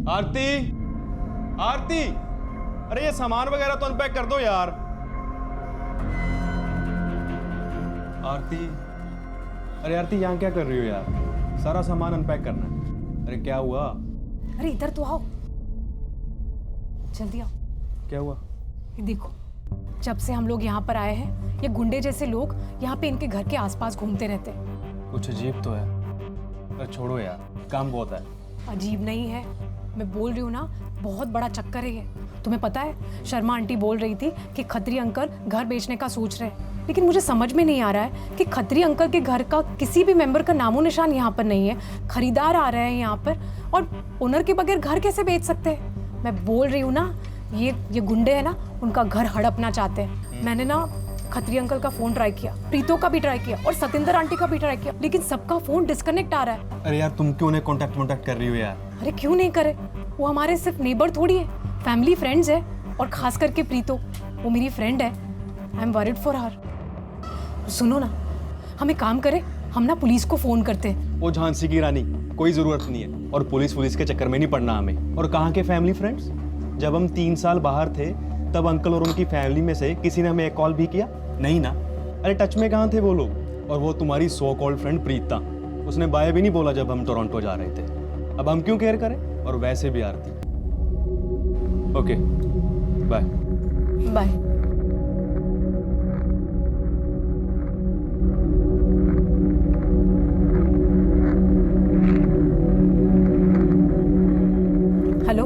आरती, आरती, अरे ये सामान वगैरह तो अनपैक कर दो यार। आरती, अरे आरती यहाँ क्या कर रही हो यार? सारा सामान अनपैक करना है। अरे क्या हुआ? अरे इधर तो आओ, जल्दी आओ। क्या हुआ? ये देखो, जब से हम लोग यहाँ पर आए हैं ये गुंडे जैसे लोग यहाँ पे इनके घर के आसपास घूमते रहते हैं। कुछ अजीब तो है। अरे छोड़ो यार, काम बहुत है। अजीब नहीं है, मैं बोल रही हूँ ना, बहुत बड़ा चक्कर है ये। तुम्हें पता है, शर्मा आंटी बोल रही थी कि खत्री अंकल घर बेचने का सोच रहे हैं, लेकिन मुझे समझ में नहीं आ रहा है कि खत्री अंकल के घर का किसी भी मेंबर का नामो निशान यहाँ पर नहीं है। खरीदार आ रहे हैं यहाँ पर और ओनर के बगैर घर कैसे बेच सकते हैं? मैं बोल रही हूँ ना, ये गुंडे हैं ना, उनका घर हड़पना चाहते हैं। मैंने ना खत्री अंकल का फोन ट्राई किया, प्रीतो का भी ट्राई किया और सतिंदर आंटी का भी ट्राई किया, लेकिन सबका फोन डिस्कनेक्ट आ रहा है। अरे यार तुम क्यों उन्हें कॉन्टेक्ट कर रही हो यार? अरे क्यों नहीं करे, वो हमारे सिर्फ नेबर थोड़ी है, फैमिली फ्रेंड्स है। और खास करके प्रीतो, वो मेरी फ्रेंड है। I am worried for her. सुनो ना, हम एक काम करें, हम ना पुलिस को फोन करते हैं। वो झांसी की रानी, कोई जरूरत नहीं है और पुलिस के चक्कर में नहीं पड़ना हमें। और कहाँ के फैमिली फ्रेंड्स? जब हम 3 साल बाहर थे तब अंकल और उनकी फैमिली में से किसी ने हमें एक कॉल भी किया? नहीं ना। अरे टच में कहाँ थे वो लोग? और वो तुम्हारी सो कॉल्ड फ्रेंड प्रीता, उसने बाय भी नहीं बोला जब हम टोरंटो जा रहे थे। अब हम क्यों केयर करें? और वैसे भी Aarti. Okay, bye bye. Hello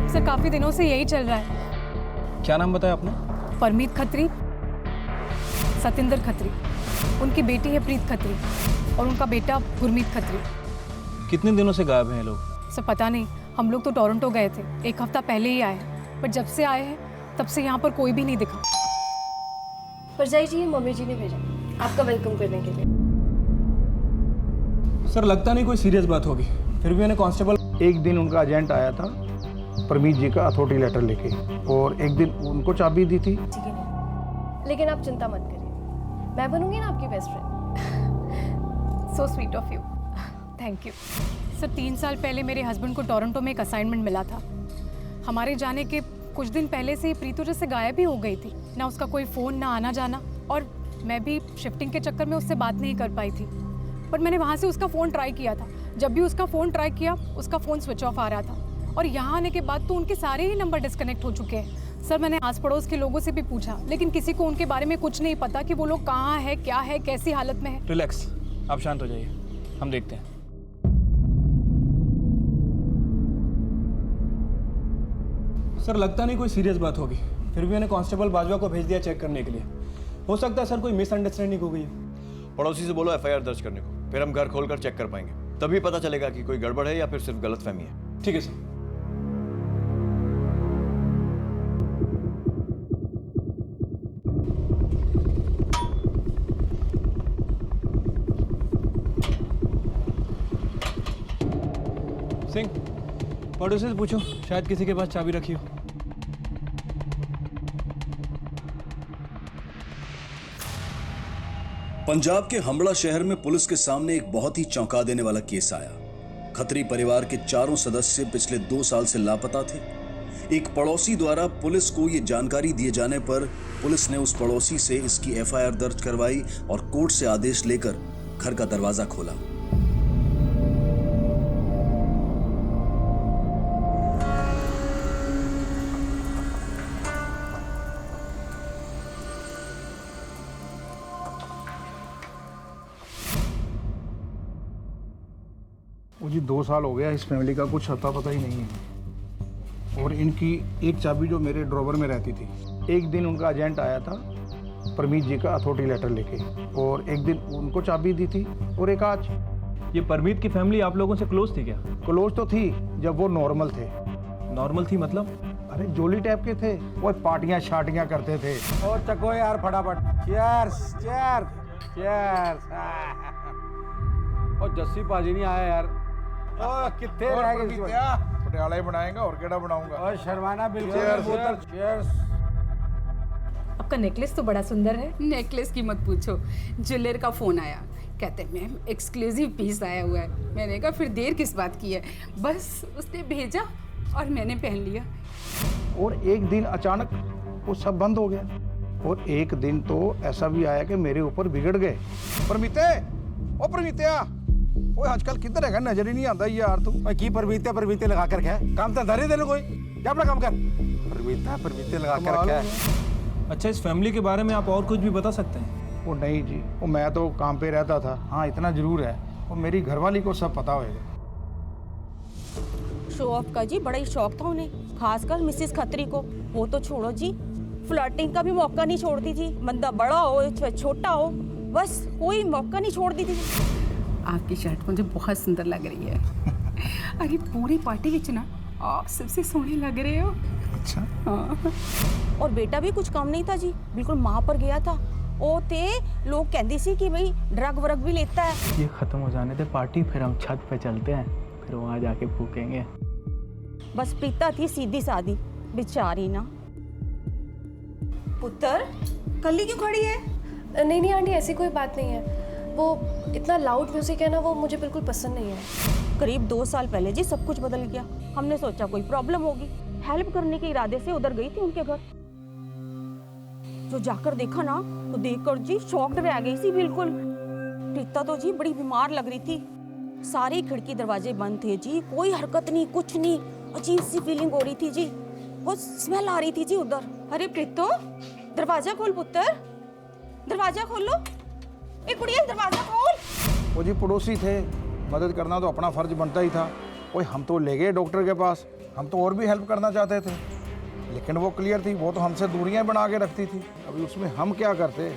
sir, काफी दिनों से यही चल रहा है। क्या नाम बताया आपने? परमीत खत्री, सतिंदर खत्री, उनकी बेटी है प्रीत खत्री और उनका बेटा गुरमीत खत्री। कितने दिनों से गायब हैं ये लोग? सर पता नहीं, हम लोग तो टोरंटो गए थे, 1 हफ्ता पहले ही आए हैं, पर जब से आए हैं तब से यहाँ पर कोई भी नहीं दिखा। परजाई जी, मम्मी जी ने भेजा आपका वेलकम करने के लिए। सर लगता नहीं कोई सीरियस बात होगी, फिर भी मैंने कांस्टेबल। एक दिन उनका एजेंट आया था परमीत जी का अथॉरिटी लेटर लेके, और एक दिन उनको चाबी दी थी। ठीक है, लेकिन आप चिंता मत करिए, मैं बनूंगी ना आपकी best friend. So sweet of you, thank you. Sir 3 साल पहले मेरे हस्बैंड को टोरंटो में एक असाइनमेंट मिला था। हमारे जाने के कुछ दिन पहले से ही प्रीतो जैसे गायब ही हो गई थी, ना उसका कोई फ़ोन, ना आना जाना। और मैं भी शिफ्टिंग के चक्कर में उससे बात नहीं कर पाई थी, पर मैंने वहाँ से उसका फ़ोन ट्राई किया था। जब भी उसका फ़ोन ट्राई किया, उसका फ़ोन स्विच ऑफ आ रहा था। और यहाँ आने के बाद तो उनके सारे ही नंबर डिस्कनेक्ट हो चुके हैं। सर मैंने आस पड़ोस के लोगों से भी पूछा, लेकिन किसी को उनके बारे में कुछ नहीं पता कि वो लोग कहाँ है, क्या है, कैसी हालत में है। रिलैक्स, आप शांत हो जाइए, हम देखते हैं। सर लगता नहीं कोई सीरियस बात होगी, फिर भी मैंने कांस्टेबल बाजवा को भेज दिया चेक करने के लिए। हो सकता है सर कोई मिसअंडरस्टैंडिंग हो गई है। पड़ोसी से बोलो एफआईआर दर्ज करने को, फिर हम घर खोलकर चेक कर पाएंगे, तभी पता चलेगा कि कोई गड़बड़ है या फिर सिर्फ गलतफहमी है। ठीक है सर। सिंह, पड़ोसी से पूछो, शायद किसी के पास चाबी रखी हो। पंजाब के हम्बड़ा शहर में पुलिस के सामने एक बहुत ही चौंका देने वाला केस आया। खत्री परिवार के 4 सदस्य पिछले 2 साल से लापता थे। एक पड़ोसी द्वारा पुलिस को यह जानकारी दिए जाने पर पुलिस ने उस पड़ोसी से इसकी एफआईआर दर्ज करवाई और कोर्ट से आदेश लेकर घर का दरवाजा खोला। जी 2 साल हो गया, इस फैमिली का कुछ अता पता ही नहीं है। और इनकी एक चाबी जो मेरे ड्रॉवर में रहती थी, एक दिन उनका एजेंट आया था परमीत जी का अथॉरिटी लेटर लेके, और एक दिन उनको चाबी दी थी, और एक आज। ये परमीत की फैमिली आप लोगों से क्लोज थी क्या? क्लोज तो थी जब वो नॉर्मल थे। नॉर्मल थी मतलब? अरे जोली टाइप के थे, वो पार्टियां शार्टियां करते थे। और चको यार फटाफट, चीयर्स चीयर्स चीयर्स। और जस्सी पाजी नहीं आया यार। कितने रह गए? पटियाला ही बनाएगा और केड़ा बनाऊंगा। और शर्माना बिल्कुल। चीयर्स। आपका नेकलेस तो बड़ा सुंदर है। नेकलेस की मत पूछो, ज्वेलर का फोन आया कहते मैम एक्सक्लूसिव पीस आया हुआ है। मैंने कहा फिर देर किस बात की है, बस उसने भेजा और मैंने पहन लिया। और एक दिन अचानक वो सब बंद हो गया। और एक दिन तो ऐसा भी आया कि मेरे ऊपर बिगड़ गए। परमीते, ओ परमीतिया, ओए आजकल किधर है, नजर ही नहीं आता यार तू। ओए की परमीते लगा कर क्या काम तो धरे देने कोई, क्या अपना काम कर। परमीते लगा कर क्या। अच्छा, इस फैमिली के बारे में आप और कुछ भी बता सकते हैं? वो नहीं जी, वो मैं तो काम पे रहता था। हाँ इतना जरूर है, वो मेरी घरवाली को सब पता होएगा। शो ऑफ का जी बड़ा ही शौक था उन्हें, खासकर मिसेस खत्री को। वो तो छोड़ो जी, फ्लर्टिंग का भी मौका नहीं छोड़ती थी। बंदा बड़ा हो चाहे छोटा हो, बस कोई मौका नहीं छोड़ती थी। आपकी शर्ट मुझे बहुत सुंदर लग रही है। अरे पूरी पार्टी विच ना आप सबसे सोहने लग रहे हो। अच्छा हाँ। और बेटा भी कुछ कम नहीं था जी, बिल्कुल माँ पर गया था। ओ थे लोग कहते सी कि भाई ड्रग व्रग भी लेता है। ये खत्म हो जाने दे पार्टी, फिर हम छत पे चलते हैं, फिर वहाँ जाके फूकेंगे। बस प्रीता थी सीधी सादी बेचारी ना। पुत्र कल्ली क्यों खड़ी है? नहीं आंटी, ऐसी कोई बात नहीं है। वो इतना लाउड म्यूजिक है ना, वो मुझे बिल्कुल पसंद नहीं है। करीब 2 साल पहले जी सब कुछ बदल गया। हमने सोचा कोई प्रॉब्लम होगी, हेल्प करने के इरादे से उधर गई थी उनके घर। जो जाकर देखा ना तो देखकर जी शॉक्ड रह गई सी बिल्कुल। प्रीता तो जी बड़ी बीमार लग रही थी। सारी खिड़की दरवाजे बंद थे जी, कोई हरकत नहीं, कुछ नहीं। अजीब सी फीलिंग हो रही थी जी, बहुत स्मेल आ रही थी जी उधर। अरे प्रीतो दरवाजा खोल पुत्र, दरवाजा खोलो। ए कुड़िया दरवाजा खोल। वो जी पड़ोसी थे, मदद करना तो अपना फर्ज बनता ही था। ओए हम तो ले गए डॉक्टर के पास, हम तो और भी हेल्प करना चाहते थे, लेकिन वो क्लियर थी, वो तो हमसे दूरियां बना के रखती थी। अभी उसमें हम क्या करते।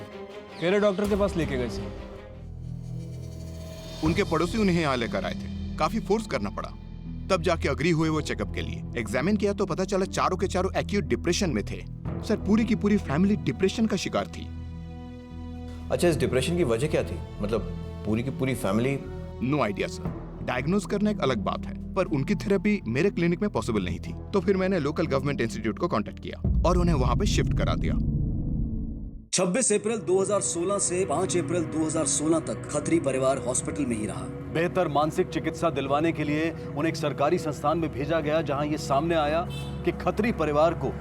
केरे डॉक्टर के पास लेके गए थे। उनके पड़ोसी उन्हें यहाँ लेकर आए थे, काफी फोर्स करना पड़ा, तब जाके अग्री हुए वो चेकअप के लिए। एग्जामिन किया तो पता चला चारों के चारों एक्यूट डिप्रेशन में थे। सर पूरी की पूरी फैमिली डिप्रेशन का शिकार थी। अच्छा, इस डिप्रेशन की वजह क्या थी? मतलब पूरी की पूरी family? No idea sir, diagnose करना एक अलग बात है, पर उनकी थेरेपी मेरे क्लिनिक में पॉसिबल नहीं थी। तो फिर मैंने लोकल गवर्नमेंट इंस्टीट्यूट को कांटेक्ट किया और उन्हें वहां पे शिफ्ट करा दिया। 26 अप्रैल 2016 से 5 अप्रैल 2016 तक खत्री परिवार हॉस्पिटल में ही रहा। बेहतर मानसिक चिकित्सा दिलवाने के लिए उन्हें एक सरकारी संस्थान में भेजा गया, जहां ये सामने आया कि खत्री परिवार को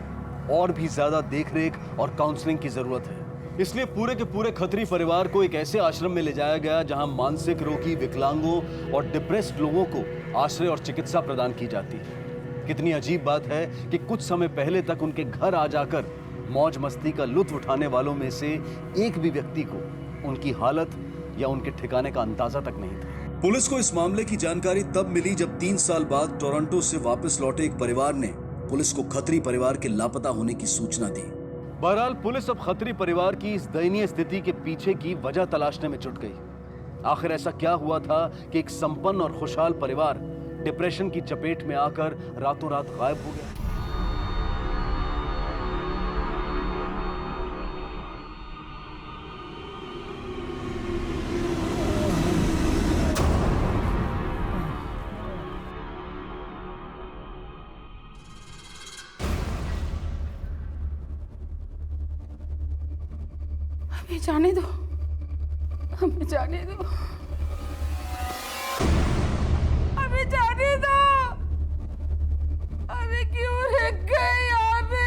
और भी ज्यादा देखरेख और काउंसलिंग की जरूरत है। इसलिए पूरे के पूरे खत्री परिवार को एक ऐसे आश्रम में ले जाया गया जहां मानसिक रोगी, विकलांगों और डिप्रेस्ड लोगों को आश्रय और चिकित्सा प्रदान की जाती है। कितनी अजीब बात है कि कुछ समय पहले तक उनके घर आ जाकर मौज मस्ती का लुत्फ उठाने वालों में से एक भी व्यक्ति को उनकी हालत या उनके ठिकाने का अंदाजा तक नहीं था। पुलिस को इस मामले की जानकारी तब मिली जब 3 साल बाद टोरंटो से वापस लौटे एक परिवार ने पुलिस को खत्री परिवार के लापता होने की सूचना दी। बहरहाल पुलिस अब खत्री परिवार की इस दयनीय स्थिति के पीछे की वजह तलाशने में जुट गई। आखिर ऐसा क्या हुआ था कि एक संपन्न और खुशहाल परिवार डिप्रेशन की चपेट में आकर रातों रात गायब हो गया। हमें जाने दो, हमें जाने दो, हमें जाने दो। हमें क्यों रख गए यहाँ पे?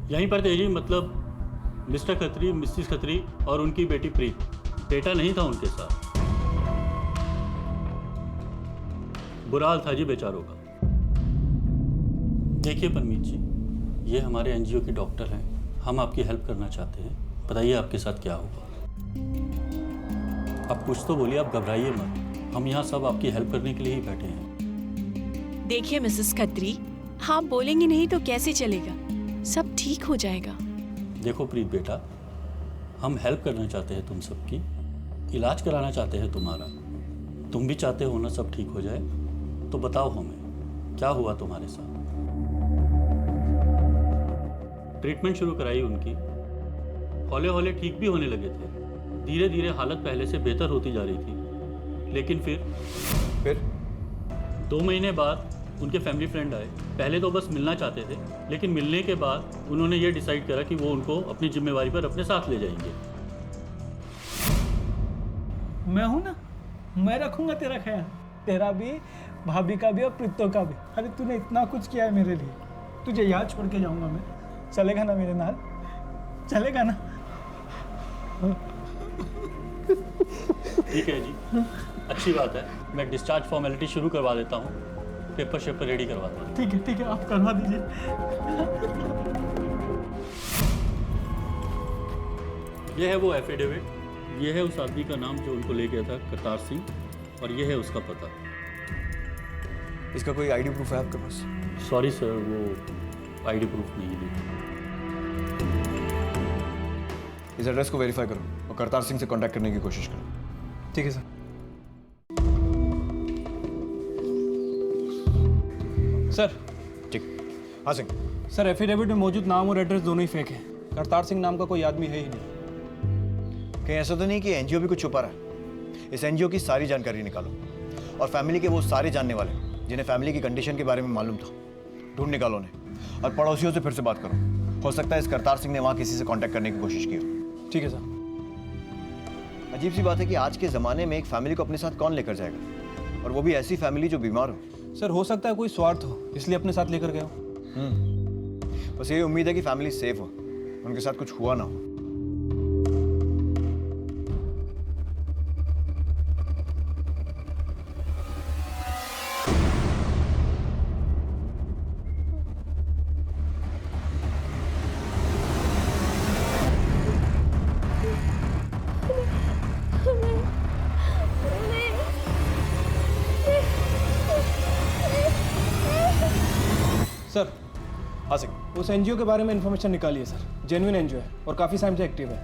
यहीं पर थे जी, मतलब मिस्टर खत्री, मिसेस खत्री और उनकी बेटी प्रीत। बेटा नहीं था उनके साथ। बुरा हाल था जी बेचारों का। देखिए परमीत जी, ये हमारे एनजीओ के डॉक्टर हैं, हम आपकी हेल्प करना चाहते हैं। बताइए आपके साथ क्या हुआ। आप कुछ तो बोलिए, आप घबराइए मत, हम यहाँ सब आपकी हेल्प करने के लिए ही बैठे हैं। देखिए मिसेस खत्री, आप बोलेंगे नहीं तो कैसे चलेगा, सब ठीक हो जाएगा। देखो प्रीत बेटा, हम हेल्प करना चाहते हैं तुम सबकी, इलाज कराना चाहते हैं तुम्हारा। तुम भी चाहते हो ना सब ठीक हो जाए, तो बताओ हमें क्या हुआ तुम्हारे साथ। ट्रीटमेंट शुरू कराई उनकी, हौले हौले ठीक भी होने लगे थे। धीरे धीरे हालत पहले से बेहतर होती जा रही थी, लेकिन फिर 2 महीने बाद उनके फैमिली फ्रेंड आए। पहले तो बस मिलना चाहते थे, लेकिन मिलने के बाद उन्होंने ये डिसाइड करा कि वो उनको अपनी जिम्मेवारी पर अपने साथ ले जाएंगे। मैं हूं ना, मैं रखूंगा तेरा ख्याल, तेरा भी, भाभी का भी और प्रीतो का भी। अरे तूने इतना कुछ किया है मेरे लिए, तुझे याद छोड़ के जाऊंगा मैं। चलेगा ना मेरे नाल? चलेगा ना? ठीक है जी, अच्छी बात है। मैं डिस्चार्ज फॉर्मेलिटी शुरू करवा देता हूँ, पेपर शेपर रेडी करवाता हूँ। ठीक है, आप करवा दीजिए। ये है वो एफिडेविट, ये है उस आदमी का नाम जो उनको ले गया था, करतार सिंह, और ये है उसका पता। इसका कोई आईडी प्रूफ है आपके पास? सॉरी सर, वो आईडी प्रूफ नहीं है। इस एड्रेस को वेरीफाई करो और करतार सिंह से कांटेक्ट करने की कोशिश करो। ठीक है सर। सर। ठीक। हाँ सिंह। सर, एफिडेविट में मौजूद नाम और एड्रेस दोनों ही फेक है। करतार सिंह नाम का कोई आदमी है ही नहीं। कहीं ऐसा तो नहीं कि एनजीओ भी कुछ छुपा रहा है? इस एनजीओ की सारी जानकारी निकालो और फैमिली के वो सारे जानने वाले जिन्हें फैमिली की कंडीशन के बारे में मालूम था, ढूंढ निकालो उन्हें और पड़ोसियों से फिर से बात करो। हो सकता है इस करतार सिंह ने वहाँ किसी से कांटेक्ट करने की कोशिश की हो। ठीक है सर। अजीब सी बात है कि आज के ज़माने में एक फैमिली को अपने साथ कौन लेकर जाएगा, और वो भी ऐसी फैमिली जो बीमार हो। सर, हो सकता है कोई स्वार्थ हो, इसलिए अपने साथ लेकर गया हो। बस यही उम्मीद है कि फैमिली सेफ हो, उनके साथ कुछ हुआ ना हो। सर, हाँ सिंह। उस एनजीओ के बारे में इन्फॉर्मेशन निकाली है सर। जेन्युइन एनजीओ है और काफ़ी टाइम से एक्टिव है।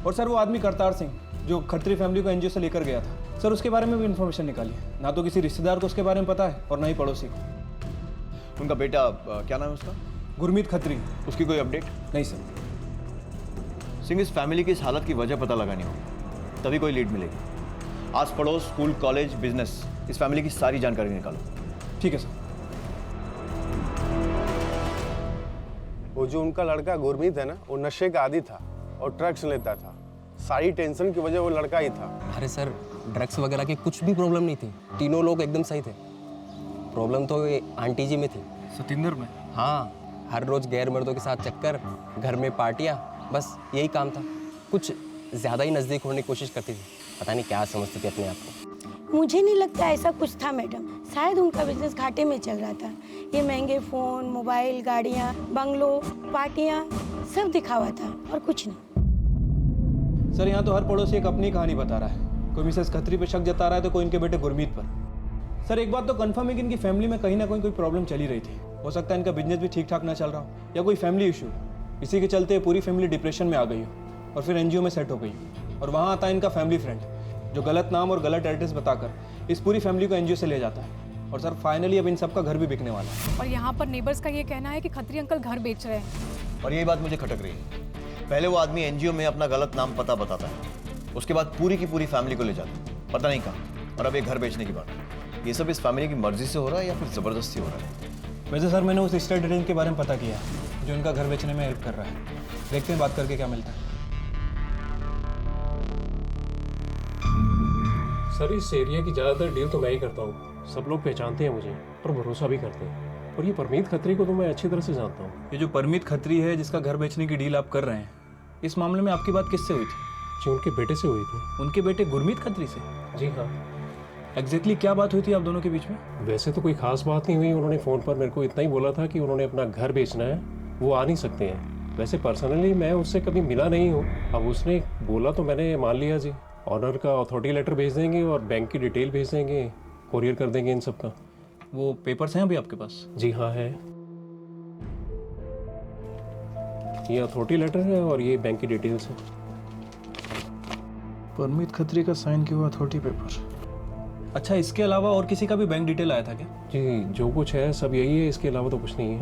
और सर, वो आदमी करतार सिंह जो खत्री फैमिली को एनजीओ से लेकर गया था, सर उसके बारे में भी इन्फॉर्मेशन निकाली है। ना तो किसी रिश्तेदार को उसके बारे में पता है और ना ही पड़ोसी को। उनका बेटा क्या नाम है उसका? गुरमीत खत्री। उसकी कोई अपडेट? नहीं सर। सिंह, इस फैमिली की इस हालत की वजह पता लगानी होगी, तभी कोई लीड मिलेगी। आस पड़ोस, स्कूल, कॉलेज, बिजनेस, इस फैमिली की सारी जानकारी निकालो। ठीक है सर। वो जो उनका लड़का गुरमीत है ना, वो नशे का आदी था और ड्रग्स लेता था। सारी टेंशन की वजह वो लड़का ही था। अरे सर, ड्रग्स वगैरह की कुछ भी प्रॉब्लम नहीं थी, तीनों लोग एकदम सही थे। प्रॉब्लम तो ये आंटी जी में थी। सतिंदर में? हाँ, हर रोज गैर मर्दों के साथ चक्कर, घर में पार्टियाँ, बस यही काम था। कुछ ज़्यादा ही नज़दीक होने की कोशिश करती थी, पता नहीं क्या समझती थी अपने आप को। मुझे नहीं लगता ऐसा कुछ था मैडम, शायद उनका बिजनेस घाटे में चल रहा था। ये महंगे फ़ोन, मोबाइल, गाड़ियाँ, बंगलो, पार्टियाँ, सब दिखावा था और कुछ नहीं। सर, यहाँ तो हर पड़ोसी एक अपनी कहानी बता रहा है। कोई मिसेस खत्री पे शक जता रहा है तो कोई इनके बेटे गुरमीत पर। सर, एक बात तो कंफर्म है कि इनकी फैमिली में कहीं ना कहीं कोई प्रॉब्लम चली रही थी। हो सकता है इनका बिजनेस भी ठीक ठाक ना चल रहा हो या कोई फैमिली इशू। इसी के चलते पूरी फैमिली डिप्रेशन में आ गई हो और फिर एनजीओ में सेट हो गई। और वहाँ आता है इनका फैमिली फ्रेंड जो गलत नाम और गलत एड्रेस बताकर इस पूरी फैमिली को एनजीओ से ले जाता है। और सर, फाइनली अब इन सबका घर भी बिकने वाला है। और यहाँ पर नेबर्स का ये कहना है कि खत्री अंकल घर बेच रहे हैं। और यही बात मुझे खटक रही है। पहले वो आदमी एनजीओ में अपना गलत नाम पता बताता है, उसके बाद पूरी की पूरी फैमिली को ले जाता है, पता नहीं कहाँ। और अब एक घर बेचने की बात। ये सब इस फैमिली की मर्जी से हो रहा है या फिर ज़बरदस्ती हो रहा है? वैसे सर, मैंने उस स्टेट एजेंट के बारे में पता किया जो इनका घर बेचने में हेल्प कर रहा है। देखते हैं बात करके क्या मिलता है। सर, इस एरिया की ज़्यादातर डील तो मैं ही करता हूँ। सब लोग पहचानते हैं मुझे और भरोसा भी करते हैं। और ये परमीत खत्री को तो मैं अच्छी तरह से जानता हूँ। ये जो परमीत खत्री है जिसका घर बेचने की डील आप कर रहे हैं, इस मामले में आपकी बात किससे हुई थी? जी, उनके बेटे से हुई थी। उनके बेटे गुरमीत खत्री से? जी हाँ। एग्जैक्टली क्या बात हुई थी आप दोनों के बीच में? वैसे तो कोई खास बात नहीं हुई। उन्होंने फ़ोन पर मेरे को इतना ही बोला था कि उन्होंने अपना घर बेचना है, वो आ नहीं सकते हैं। वैसे पर्सनली मैं उससे कभी मिला नहीं हूँ। अब उसने बोला तो मैंने मान लिया जी। ऑनर का अथॉरिटी लेटर भेज देंगे और बैंक की डिटेल भेज देंगे, कोरियर कर देंगे इन सब का। वो पेपर्स हैं अभी आपके पास? जी हाँ है। ये अथॉरिटी लेटर है और ये बैंक की डिटेल्स है। परमीत खत्री का साइन किया हुआ अथॉरिटी पेपर। अच्छा, इसके अलावा और किसी का भी बैंक डिटेल आया था क्या? जी, जो कुछ है सब यही है, इसके अलावा तो कुछ नहीं है।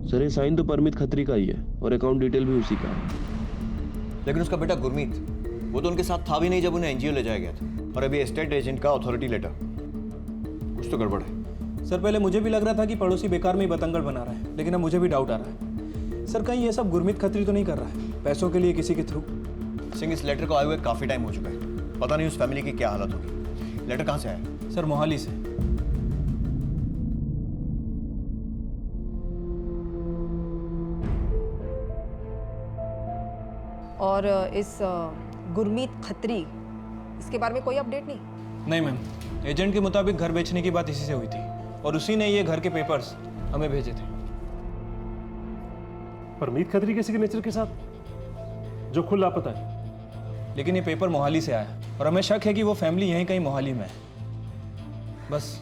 सर, ये साइन तो परमीत खत्री का ही है और अकाउंट डिटेल भी उसी का है। लेकिन उसका बेटा गुरमीत, वो तो उनके साथ था भी नहीं जब उन्हें एनजीओ ले जाया गया था। और अभी एस्टेट एजेंट का अथॉरिटी लेटर, कुछ तो गड़बड़ है। सर पहले मुझे भी लग रहा था कि पड़ोसी बेकार में ही बतंगड़ बना रहा है, लेकिन अब मुझे भी डाउट आ रहा है। सर कहीं ये सब गुरमीत खत्री तो नहीं कर रहा है पैसों के लिए किसी के थ्रू? सिंह, इस लेटर को आए हुए काफ़ी टाइम हो चुका है, पता नहीं उस फैमिली की क्या हालत होगी। लेटर कहाँ से आया? सर मोहाली से। और इस गुरमीत खत्री, इसके बारे में कोई अपडेट नहीं? नहीं मैम, एजेंट के मुताबिक घर बेचने की बात इसी से हुई थी और उसी ने ये घर के पेपर्स हमें भेजे थे। परमीत खत्री के सिग्नेचर के साथ, जो खुद लापता है। लेकिन ये पेपर मोहाली से आया और हमें शक है कि वो फैमिली यहीं कहीं मोहाली में है। बस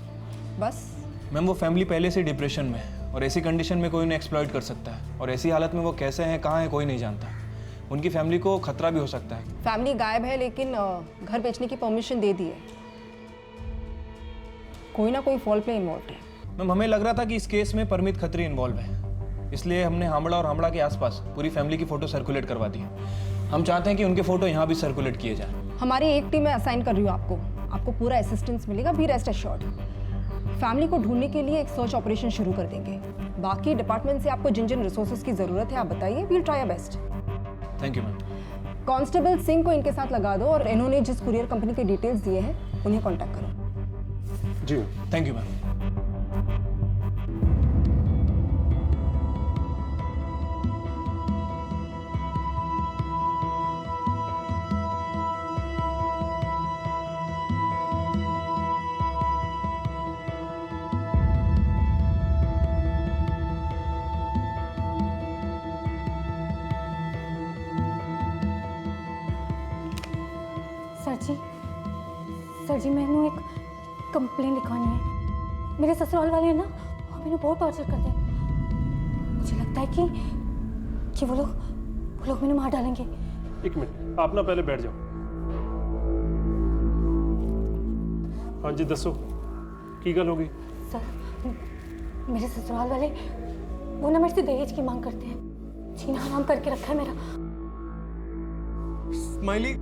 मैम वो फैमिली पहले से डिप्रेशन में है और ऐसी कंडीशन में कोई उन्हें एक्सप्लॉइट कर सकता है और ऐसी हालत में वो कैसे हैं, कहाँ हैं, कोई नहीं जानता। उनकी फैमिली को खतरा भी हो सकता है। फैमिली गायब है लेकिन घर बेचने की परमिशन दे दी है। कोई ना कोई फॉल प्ले इन्वॉल्व है। मैम हमें लग रहा था कि इस केस में परमीत खत्री इन्वॉल्व है, इसलिए हमने हामड़ा और हामड़ा के आसपास पूरी फैमिली की फोटो सर्कुलेट करवा दी। हम चाहते हैं कि उनके फोटो यहाँ भी सर्कुलेट किए जाए। हमारी एक टीम में असाइन कर रही हूँ आपको पूरा असिस्टेंस मिलेगा, बी रेस्ट एश्योर्ड। फैमिली को ढूंढने के लिए एक सर्च ऑपरेशन शुरू कर देंगे। बाकी डिपार्टमेंट से आपको जिन जिन रिसोर्सेज की जरूरत है आप बताइए, we'll try our best. Thank you ma'am. Constable Singh को इनके साथ लगा दो और इन्होंने जिस कुरियर कंपनी के डिटेल्स दिए हैं उन्हें कांटेक्ट करो। जी थैंक यू मैम। सर जी मैंने एक कंप्लेन लिखवानी है। मेरे ससुराल वाले ना मैंने बहुत टॉर्चर करते हैं। मुझे लगता है कि वो लोग मैंने मार डालेंगे। एक मिनट, आप ना पहले बैठ जाओ। हाँ जी दसो की गल होगी? सर मेरे ससुराल वाले वो ना मेरे से दहेज की मांग करते हैं। जीना हराम करके रखा है मेरा। स्माइली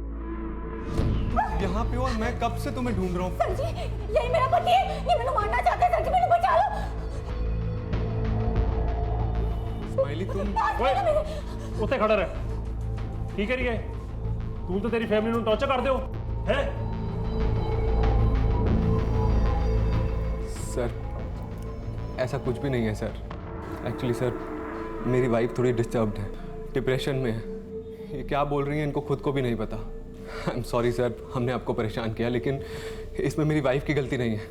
यहाँ पे, और मैं कब से तुम्हें ढूंढ रहा हूँ। सर जी यही मेरा पति है, ये मैंने मारना चाहता है। सर जी मैंने बचा लो। स्माइली तुम उत्थे खड़ा रह। की करिए तू तो तेरी फैमिली ਨੂੰ टॉर्चर कर दो है। सर ऐसा कुछ भी नहीं है सर। एक्चुअली सर मेरी वाइफ थोड़ी डिस्टर्ब्ड है, डिप्रेशन में है। ये क्या बोल रही है इनको खुद को भी नहीं पता। आई एम सॉरी सर, हमने आपको परेशान किया, लेकिन इसमें मेरी वाइफ की गलती नहीं है।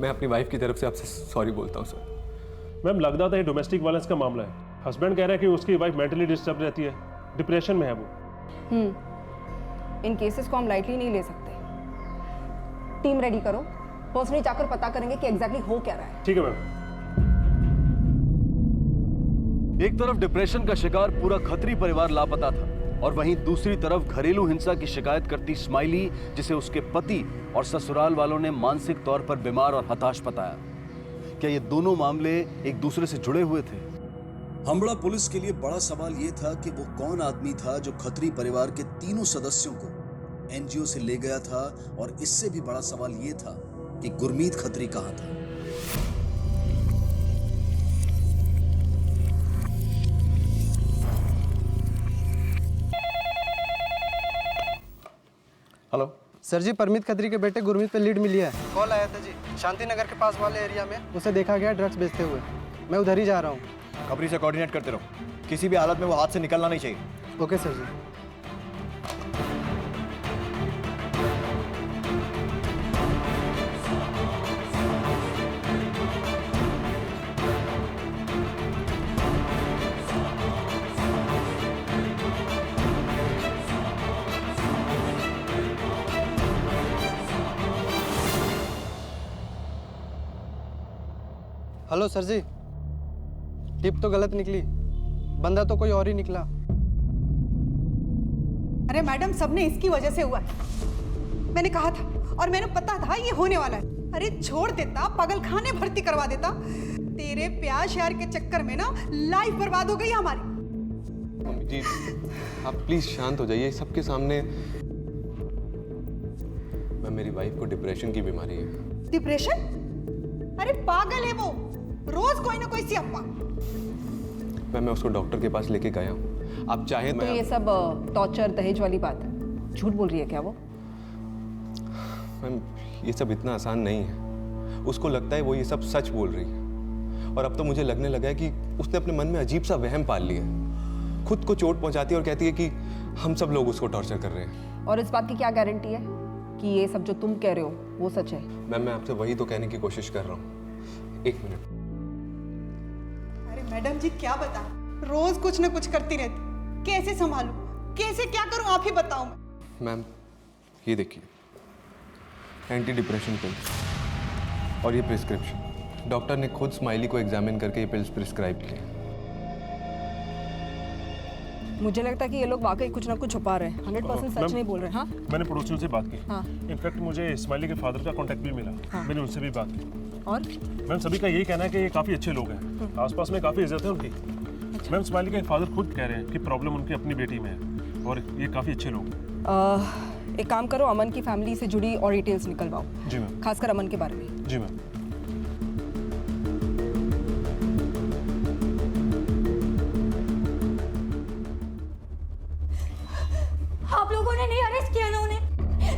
मैं अपनी वाइफ की तरफ से आपसे सॉरी बोलता हूँ सर। मैम लगता था ये डोमेस्टिक वायलेंस का मामला है। हस्बैंड कह रहा है कि उसकी वाइफ मेंटली डिस्टर्ब रहती है, डिप्रेशन में है वो। इन केसेस को हम लाइटली नहीं ले सकते। टीम रेडी करो, पर्सनली जाकर पता करेंगे कि एग्जैक्टली हो क्या रहा है। ठीक है मैम। एक तरफ डिप्रेशन का शिकार पूरा खत्री परिवार लापता था और वहीं दूसरी तरफ घरेलू हिंसा की शिकायत करती स्माइली, जिसे उसके पति और ससुराल वालों ने मानसिक तौर पर बीमार और हताश बताया। क्या ये दोनों मामले एक दूसरे से जुड़े हुए थे? हामड़ा पुलिस के लिए बड़ा सवाल यह था कि वो कौन आदमी था जो खत्री परिवार के तीनों सदस्यों को एनजीओ से ले गया था, और इससे भी बड़ा सवाल यह था कि गुरमीत खत्री कहां था। हेलो सर जी, परमीत खत्री के बेटे गुरमीत पे लीड मिली है। कॉल आया था जी, शांति नगर के पास वाले एरिया में उसे देखा गया ड्रग्स बेचते हुए। मैं उधर ही जा रहा हूँ। खबरी से कोऑर्डिनेट करते रहो, किसी भी हालत में वो हाथ से निकलना नहीं चाहिए। ओके सर जी। हेलो सर जी, टिप तो गलत निकली, बंदा तो कोई और ही निकला। अरे मैडम, सबने इसकी वजह से हुआ है। मैंने कहा था और मैंने पता था ये होने वाला है। अरे छोड़ देता, पागल खाने भर्ती करवा देता। तेरे प्यार शहर के चक्कर में ना लाइफ बर्बाद हो गई हमारी। मम्मी जी आप प्लीज शांत हो जाइए सबके सामने। मेरी वाइफ को डिप्रेशन की बीमारी है। डिप्रेशन? अरे पागल है वो, रोज कोई ना कोई सी अफवाह। मैं उसको डॉक्टर के पास लेके गया हूँ, आप चाहे तो ये सब टॉर्चर दहेज वाली बात है, झूठ बोल रही है क्या वो? मैम ये सब इतना आसान नहीं है। उसको लगता है वो ये सब सच बोल रही है, और अब तो मुझे लगने लगा है कि उसने अपने मन में अजीब सा वहम पाल लिया है। खुद को चोट पहुंचाती है और कहती है कि हम सब लोग उसको टॉर्चर कर रहे हैं। और इस बात की क्या गारंटी है कि ये सब जो तुम कह रहे हो वो सच है? मैम मैं आपसे वही तो कहने की कोशिश कर रहा हूँ। एक मिनट। अरे मैडम जी क्या बता, रोज कुछ ना कुछ करती रहती, कैसे संभालूं, कैसे क्या करूं, आप ही बताओ। मैम ये देखिए, एंटी डिप्रेशन पिल और ये प्रिस्क्रिप्शन। डॉक्टर ने खुद स्माइली को एग्जामिन करके ये पिल्स प्रिस्क्राइब किए। मुझे लगता है कि ये लोग वाकई कुछ ना कुछ छुपा रहे हैं, 100% सच नहीं बोल रहे। हाँ मैंने पड़ोसियों से बात की। हाँ। इनफैक्ट मुझे स्माइली के फादर का कांटेक्ट भी मिला। हाँ। मैंने उनसे भी बात की। और मैम सभी का यही कहना है कि ये काफ़ी अच्छे लोग हैं, आसपास में काफ़ी इज्जत है उनकी। मैम स्माइली के फादर खुद कह रहे हैं कि प्रॉब्लम उनकी अपनी बेटी में है, और ये काफ़ी अच्छे लोग हैं। एक काम करो, अमन की फैमिली से जुड़ी और डिटेल्स निकलवाओ। जी मैम। खासकर अमन के बारे में। जी मैम। आप लोगों ने नहीं अरेस्ट किया ना उन्हें?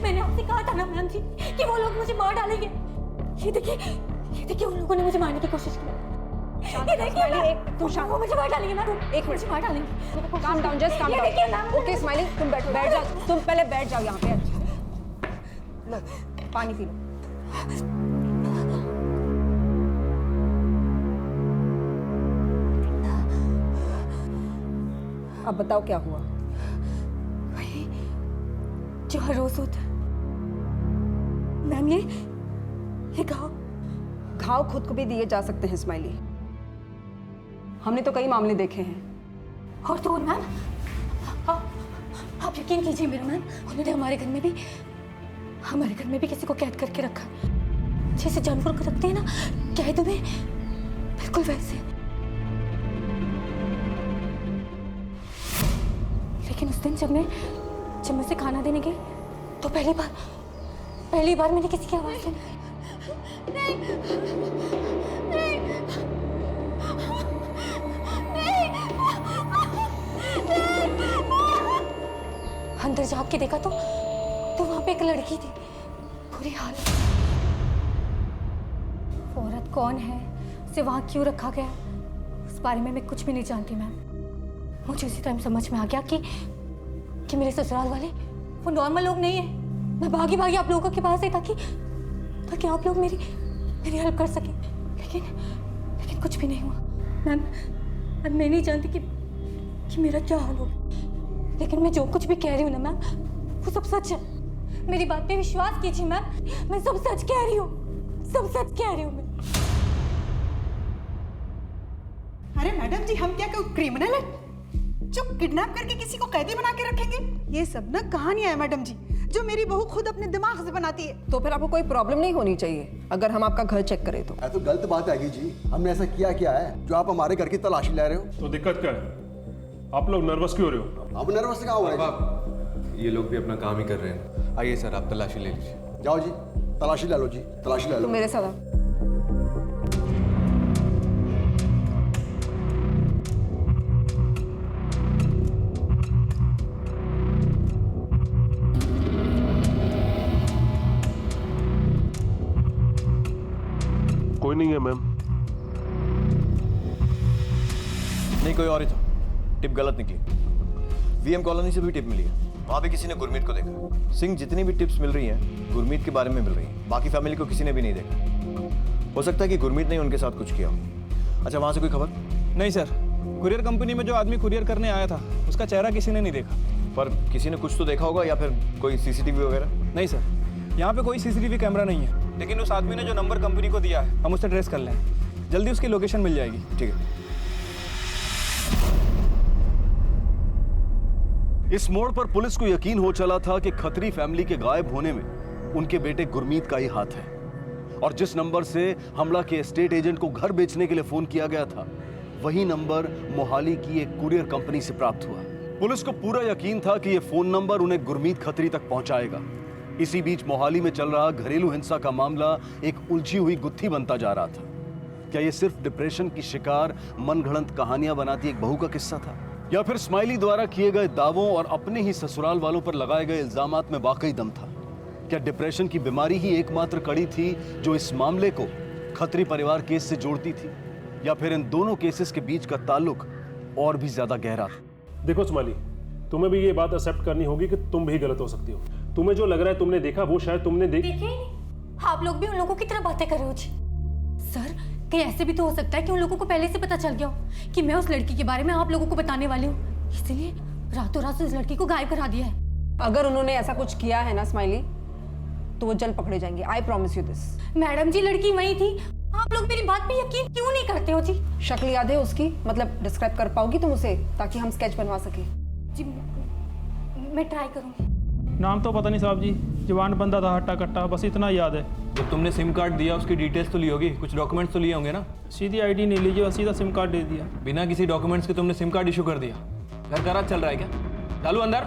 मैंने आपसे कहा था ना मैम जी कि वो लोग मुझे मार डालेंगे। ये देखिए उन लोगों ने मुझे मारने की कोशिश की। ये देखिए तुम शांत, वो मुझे मार डालेंगे मैम, एक मिनट, मुझे मार डालेंगे। काम डाउन, जस्ट काम ये देखिए मैम। डाउन। ओके स्माइली, तुम बैठो, बैठ जाओ, तुम पहले बैठ जाओ यहाँ पे। लो पानी पी लो। अब बताओ क्या हुआ? जो हर रोज होता है मैम, ये घाव खुद को भी दिए जा सकते हैं स्माइली, हमने तो कई मामले देखे हैं। और तो मैम आप यकीन कीजिए मेरा मैम, उन्होंने हमारे घर में भी किसी को कैद करके रखा है, जैसे जानवर को रखते हैं ना कैद में, बिल्कुल वैसे। लेकिन उस दिन जब मैं उसे खाना देने गई तो पहली बार मैंने किसी की आवाज सुनी। अंदर जाके देखा तो वहां पे एक लड़की थी, बुरी हालत। वो औरत कौन है, उसे वहां क्यों रखा गया, उस बारे में मैं कुछ भी नहीं जानती मैम। मुझे उसी टाइम समझ में आ गया कि मेरे ससुराल वाले वो नॉर्मल लोग नहीं है। मैं भागी आप लोगों के पास आई ताकि आप लोग मेरी हेल्प कर सकें, लेकिन कुछ भी नहीं हुआ मैम। मैं नहीं जानती कि मेरा क्या हाल होगा, लेकिन मैं जो कुछ भी कह रही हूँ ना मैम, वो सब सच है। मेरी बात पे विश्वास कीजिए मैम, मैं सब सच कह रही हूँ, सब सच कह रही हूँ मैं। अरे मैडम जी, हम क्या कोई क्रिमिनल है जो किडनैप करके किसी को कैदी बना के रखेंगे? ये सब ना कहानियां है मैडम जी, जो मेरी बहू खुद अपने दिमाग से बनाती है। तो फिर आपको कोई प्रॉब्लम नहीं होनी चाहिए अगर हम आपका घर चेक करें तो। तो गलत बात है जी, हमने ऐसा क्या है जो आप हमारे घर की तलाशी ले रहे हो? तो दिक्कत क्या है? आप लोग नर्वस क्यों हो रहे हो? हम नर्वस कहाँ हो रहे हैं? ये लोग भी अपना काम ही कर रहे हैं। आइए सर, आप तलाशी ले लीजिए। जाओ जी, तलाशी ले लो जी, तलाशी ले लो। तुम मेरे साथ आओ। कोई नहीं है मैम। नहीं, कोई और ही था। टिप गलत निकली। वीएम कॉलोनी से भी टिप मिली है, वहां भी किसी ने गुरमीत को देखा। सिंह, जितनी भी टिप्स मिल रही हैं गुरमीत के बारे में मिल रही हैं, बाकी फैमिली को किसी ने भी नहीं देखा। हो सकता है कि गुरमीत ने उनके साथ कुछ किया हो। अच्छा, वहां से कोई खबर? नहीं सर, कुरियर कंपनी में जो आदमी कुरियर करने आया था उसका चेहरा किसी ने नहीं देखा। पर किसी ने कुछ तो देखा होगा, या फिर कोई सीसीटीवी वगैरह? नहीं सर, यहाँ पे कोई सीसीटीवी कैमरा नहीं है, लेकिन उस आदमी ने जो नंबर कंपनी को दिया है हम उससे ट्रेस कर लें, जल्दी उसकी लोकेशन मिल जाएगी। ठीक है। इस मोड़ पर पुलिस को यकीन हो चला था कि खत्री फैमिली के गायब होने में उनके बेटे गुरमीत का ही हाथ है, और जिस नंबर से हमला के एस्टेट एजेंट को घर बेचने के लिए फोन किया गया था, वही नंबर मोहाली की एक कुरियर कंपनी से प्राप्त हुआ। पुलिस को पूरा यकीन था कि यह फोन नंबर उन्हें गुरमीत खत्री तक पहुंचाएगा, इसी बीच मोहाली में चल रहा घरेलू हिंसा का मामला एक उलझी हुई गुत्थी बनता जा रहा था। क्या यह सिर्फ डिप्रेशन की शिकार मनगढ़ंत कहानियां बनाती एक बहू का किस्सा था, या फिर स्माइली द्वारा किए गए दावों और अपने ही ससुराल वालों पर लगाए गए इल्जामात में वाकई दम था? क्या डिप्रेशन की बीमारी ही एकमात्र कड़ी थी जो इस मामले को खत्री परिवार केस से जोड़ती थी, या फिर इन दोनों केसेस के बीच का ताल्लुक और भी ज्यादा गहरा था? देखो स्माइली, तुम्हें भी ये बात एक्सेप्ट करनी होगी कि तुम भी गलत हो सकती हो। तुम्हें जो लग रहा है तुमने देखा, वो शायद तुमने देखे ही नहीं। आप लोग भी उन लोगों की तरह बातें कर रहे हो जी। सर, कहीं ऐसे भी तो हो सकता है कि उन लोगों को पहले से पता चल गया हो कि मैं उस लड़की के बारे में आप लोगों को बताने वाली हूँ, इसलिए रातों रात उस लड़की को गायब करा दिया है। अगर उन्होंने ऐसा कुछ किया है ना स्माइली, तो वो जल्द पकड़े जाएंगे। I promise you this. Madam जी, लड़की वही थी। आप लोग मेरी बात पे यकीन क्यों नहीं करते हो जी? शक्ल याद है उसकी? मतलब डिस्क्राइब कर पाओगी तुम उसे, ताकि हम स्केच बनवा सके? जी मैं ट्राई करूँगी। नाम तो पता नहीं साहब जी, जवान बंदा था, हट्टा कट्टा, बस इतना याद है। जब तुमने सिम कार्ड दिया उसकी डिटेल्स तो ली होगी, कुछ डॉक्यूमेंट्स तो लिए होंगे ना? सीधी आईडी नहीं लीजिए, बस सीधा सिम कार्ड दे दिया। बिना किसी डॉक्यूमेंट्स के तुमने सिम कार्ड इशू कर दिया। घर का राज चल रहा है क्या? डालू अंदर।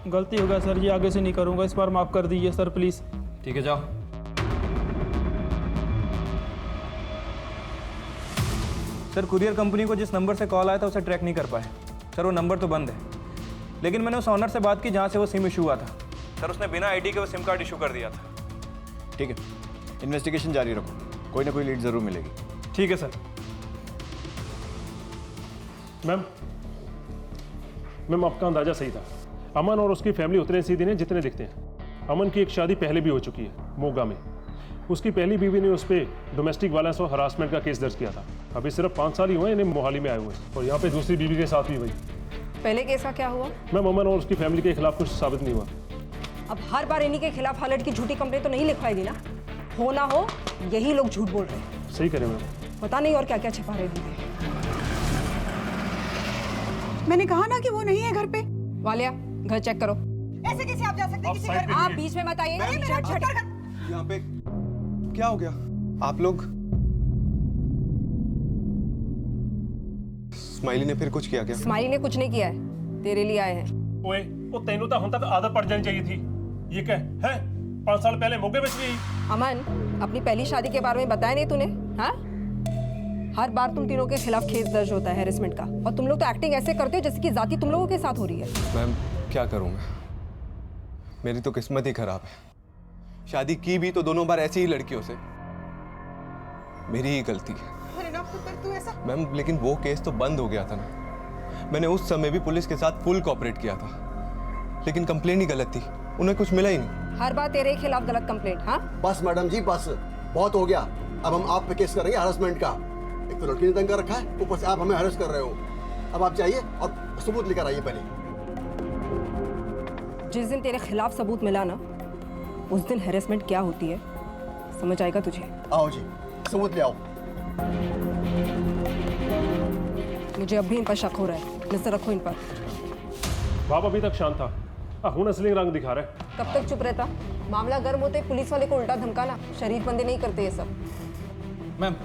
गलती हो गया सर जी, आगे से नहीं करूँगा, इस बार माफ़ कर दीजिए सर प्लीज़। ठीक है, जाओ। सर, कुरियर कंपनी को जिस नंबर से कॉल आया था उसे ट्रैक नहीं कर पाए सर। वो नंबर तो बंद है, लेकिन मैंने उस ऑनर से बात की जहाँ से वो सिम इशू हुआ था सर। उसने बिना आईडी के वो सिम कार्ड इशू कर दिया था। ठीक है, इन्वेस्टिगेशन जारी रखो, कोई ना कोई लीड जरूर मिलेगी। ठीक है सर। मैम आपका अंदाजा सही था। अमन और उसकी फैमिली उतने सीधे नहीं जितने दिखते हैं। अमन की एक शादी पहले भी हो चुकी है मोगा में। उसकी पहली बीवी ने उस पर डोमेस्टिक वायलेंस और हरासमेंट का केस दर्ज किया था। अभी सिर्फ 5 साल ही हुए इन्हें मोहाली में आए हुए, और यहाँ पे दूसरी बीवी के साथ भी हुई। पहले केस का क्या हुआ? मैम, अमन और उसकी फैमिली के खिलाफ कुछ साबित नहीं हुआ। अब हर बार इन्हीं के खिलाफ हालत की झूठी कंप्लेंट तो नहीं लिखवाएगी ना? हो ना हो, यही लोग झूठ बोल रहे हैं। सही करें मैम। पता नहीं और क्या क्या छिपा रहे होंगे। मैंने कहा ना कि वो नहीं है घर पे। वालिया, घर चेक करो। ऐसे कैसे आप जा सकते हैं किसी घर में? आप बीच में मत आइए। यहाँ पे क्या हो गया? आप लोग? स्माइली ने फिर कुछ किया क्या? स्माइली ने कुछ नहीं किया है, तेरे लिए आए हैं। ओए, वो तेनू तो हम तक आदत पड़ जानी चाहिए थी। ये क्या है? 5 साल पहले मोगे में भी। अमन, अपनी पहली शादी के बारे में बताया नहीं तूने? हाँ, हर बार तुम तीनों के खिलाफ केस दर्ज होता है हैरेसमेंट का, और तुम लोग तो एक्टिंग ऐसे करते हो जैसे कि जाति तुम लोगों के साथ हो रही है। मैम, क्या करूँ मैं? मेरी तो किस्मत ही खराब है। शादी की भी तो दोनों बार ऐसी ही लड़कियों से। मेरी ही गलती है। मैम, लेकिन वो केस तो बंद हो गया था ना। मैंने उस समय भी पुलिस के साथ फुल कोऑपरेट किया था, लेकिन कंप्लेंट ही गलत थी, उन्हें कुछ मिला ही नहीं। हर बार तेरे खिलाफ गलत कंप्लेंट? हाँ बस मैडम जी, बस बहुत हो गया। अब हम आप पे केस करेंगे हरासमेंट का। एक तो लड़की ने तंग कर रखा है, ऊपर से आप हमें हरास कर रहे हो। अब आप जाइए और सबूत लेकर आइए पहले। जिस दिन तेरे खिलाफ सबूत मिला ना, उस दिन हैरेसमेंट क्या होती है समझ आएगा तुझे। आओ जी, सबूत ले आओ। मुझे अब भी इन पर शक हो रहा है, नजर रखो इन पर। बाप अभी तक शांत था, हुन असली रंग दिखा रहा है। कब तक चुप रहता? मामला गर्म होते पुलिस वाले को उल्टा धमकाना, शरीफ बंदे नहीं करते ये सब। मैम,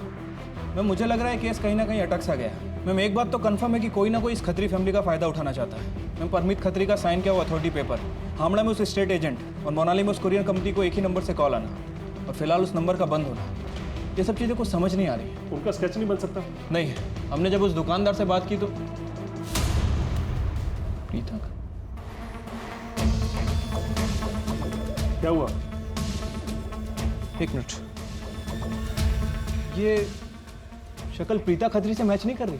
मुझे लग रहा है केस कहीं ना कहीं अटक सा गया। मैम, एक बात तो कंफर्म है कि कोई ना कोई इस खत्री फैमिली का फायदा उठाना चाहता है। मैम, परमित खत्री का साइन किया हुआ अथॉरिटी पेपर, हामड़ा में उस स्टेट एजेंट, और मोनाली में उस कुरियर कंपनी को एक ही नंबर से कॉल आना, और फिलहाल उस नंबर का बंद होना। ये सब चीज़ें कुछ समझ नहीं आ रही। उनका स्केच नहीं बन सकता? नहीं, हमने जब उस दुकानदार से बात की तो प्रीता का क्या हुआ? एक मिनट, ये शक्ल प्रीता खत्री से मैच नहीं कर रही।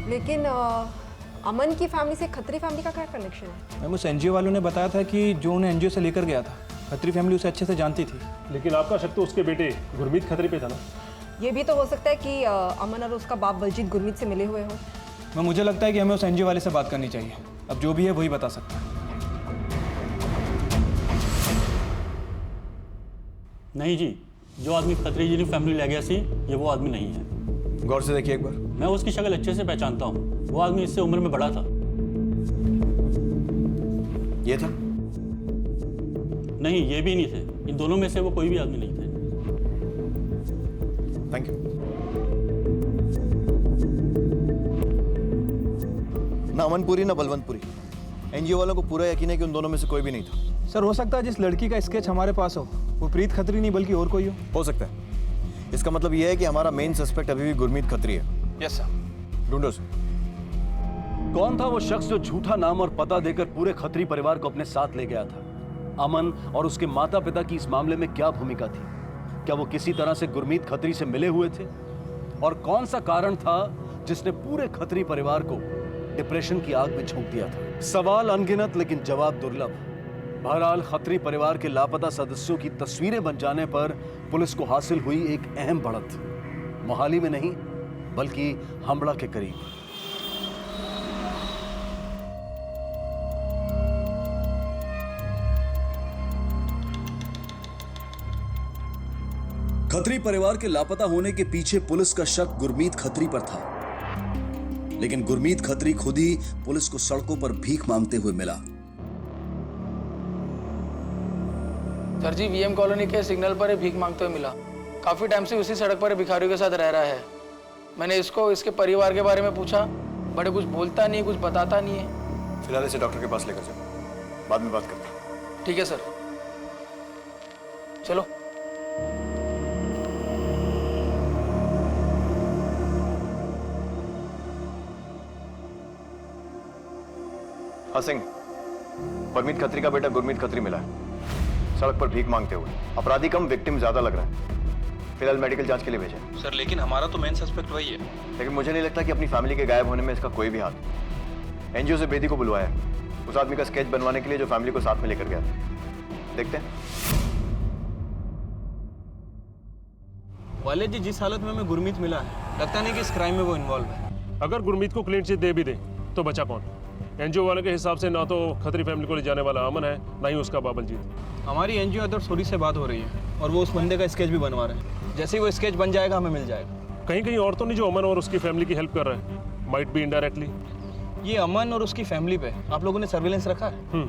लेकिन अमन की फैमिली से खत्री फैमिली का क्या कनेक्शन है? मैम, उस एनजीओ वालों ने बताया था कि जो उन्हें एनजीओ से लेकर गया था, खत्री फैमिली उसे अच्छे से जानती थी। लेकिन आपका शक तो उसके बेटे गुरमीत खत्री पे था ना? ये भी तो हो सकता है कि अमन और उसका बाप बलजीत गुरमीत से मिले हुए हो। मैम, मुझे लगता है कि हमें उस एनजीओ वाले से बात करनी चाहिए। अब जो भी है वही बता सकता है। नहीं जी, जो आदमी खत्री जी ने फैमिली ले गया सी, ये वो आदमी नहीं है। गौर से देखिए एक बार। मैं उसकी शक्ल अच्छे से पहचानता हूँ। वो आदमी इससे उम्र में बड़ा था। ये था? नहीं, ये भी नहीं थे। इन दोनों में से वो कोई भी आदमी नहीं थे। Thank you. ना अमनपुरी ना बलवंतपुरी, एनजीओ वालों को पूरा यकीन है कि उन दोनों में से कोई भी नहीं था। सर हो सकता है जिस लड़की का स्केच हमारे पास हो वो प्रीत खत्री नहीं बल्कि और कोई हो सकता है। इसका मतलब यह है कि हमारा मेन सस्पेक्ट अभी भी गुरमीत खत्री है। Yes sir. ढूंढो सर। कौन था वो शख्स जो झूठा नाम और पता देकर पूरे खत्री परिवार को अपने साथ ले गया था? अमन और उसके माता पिता की इस मामले में क्या भूमिका थी? क्या वो किसी तरह से गुरमीत खत्री से मिले हुए थे? और कौन सा कारण था जिसने पूरे खत्री परिवार को डिप्रेशन की आग में झोंक दिया था? सवाल अनगिनत लेकिन जवाब दुर्लभ। बहरहाल खत्री परिवार के लापता सदस्यों की तस्वीरें बन जाने पर पुलिस को हासिल हुई एक अहम बढ़त, मोहाली में नहीं बल्कि हम्बड़ा के करीब। खत्री परिवार के लापता होने के पीछे पुलिस का शक गुरमीत खत्री पर था, लेकिन गुरमीत खत्री खुद ही पुलिस को सड़कों पर भीख मांगते हुए मिला। सर जी, वीएम कॉलोनी के सिग्नल पर भीख मांगते हुए मिला। काफी टाइम से उसी सड़क पर भिखारियों के साथ रह रहा है। मैंने इसको इसके परिवार के बारे में पूछा, बड़े कुछ बोलता नहीं, कुछ बताता नहीं है। फिलहाल इसे डॉक्टर के पास लेकर चलो, बाद में बात करते हैं। ठीक है सर, चलो। हाँ सिंह, परमीत खत्री का बेटा गुरमीत खत्री मिला है, सड़क पर भीख मांगते हुए। अपराधी कम, विक्टिम ज्यादा लग रहा है। फिलहाल मेडिकल जांच के लिए भेजें। सर लेकिन हमारा तो मेन सस्पेक्ट वही है। लेकिन मुझे नहीं लगता कि अपनी फैमिली के गायब होने में इसका कोई भी हाथ। एनजीओ से बेदी को बुलवाया है, उस आदमी का स्केच बनवाने के लिए जो फैमिली को साथ में लेकर गया था। देखते हैं। वाले जी, जिस हालत में हमें गुरमीत मिला है, लगता नहीं कि इस क्राइम में वो इन्वॉल्व है। अगर गुरमीत को क्लीन चिट दे भी दे तो बचा कौन? एनजीओ वाले के हिसाब से ना तो खत्री फैमिली को ले जाने वाला अमन है, ना ही उसका बाबलजीत। हमारी एनजीओ अदर सोरी से बात हो रही है और वो उस बंदे का स्केच भी बनवा रहे हैं। जैसे ही वो स्केच बन जाएगा हमें मिल जाएगा। कहीं कहीं और तो नहीं जो अमन और उसकी फैमिली की हेल्प कर रहा है? Might be indirectly. ये अमन और उसकी फैमिली पे आप लोगों ने सर्विलेंस रखा है?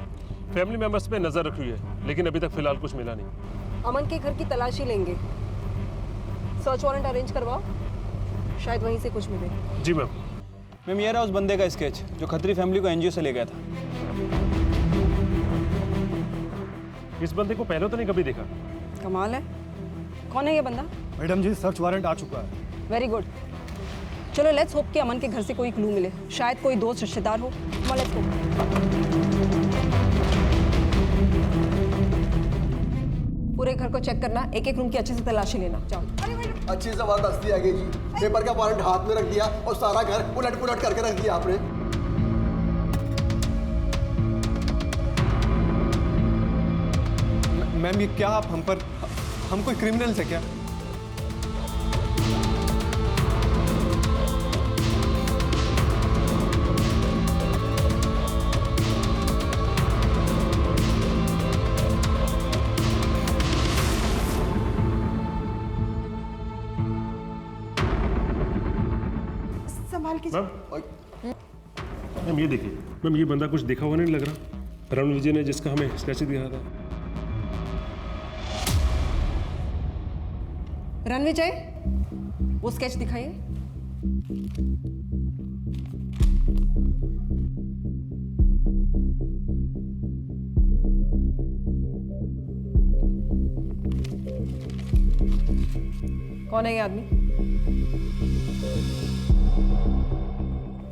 फैमिली मेंबर्स पे नजर रखी है, लेकिन अभी तक फिलहाल कुछ मिला नहीं। अमन के घर की तलाशी लेंगे, सर्च वारंट अरेंज करवाओ, शायद वहीं से कुछ मिले। जी मैम। मैम ये रहा उस बंदे का स्केच जो खत्री फैमिली को एनजीओ से ले गया था। इस बंदे को पहले तो नहीं कभी देखा। कमाल है। कौन है ये बंदा? मैडम जी, सर्च वारंट आ चुका है। Very good. चलो लेट्स होप कि अमन के घर से कोई क्लू मिले, शायद कोई दोस्त रिश्तेदार हो। Let's hope. पूरे घर को चेक करना, एक एक रूम की अच्छे से तलाशी लेना। जाओ। अच्छी जबरदस्ती आ गई जी। पेपर का वारंट हाथ में रख दिया और सारा घर उलट पुलट करके रख दिया आपने। मैम ये क्या आप हम कोई क्रिमिनल्स है क्या? संभाल के। मैम ये देखिए, मैम ये बंदा कुछ देखा हुआ नहीं लग रहा। रण विजय ने जिसका हमें स्केच दिया था। रणविजय, वो स्केच दिखाइए। कौन है ये आदमी?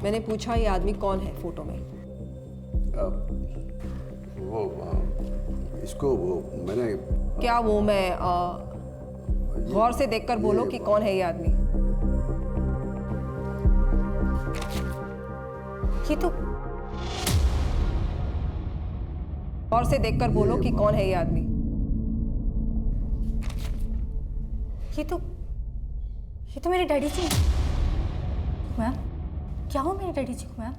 मैंने पूछा ये आदमी कौन है फोटो में? इसको मैंने क्या वो मैं गौर से देखकर बोलो कि कौन है ये आदमी। ये तो गौर से देखकर बोलो कि कौन है ये आदमी। ये तो मेरे डैडी जी। मैम क्या हो मेरे डैडी जी को? मैम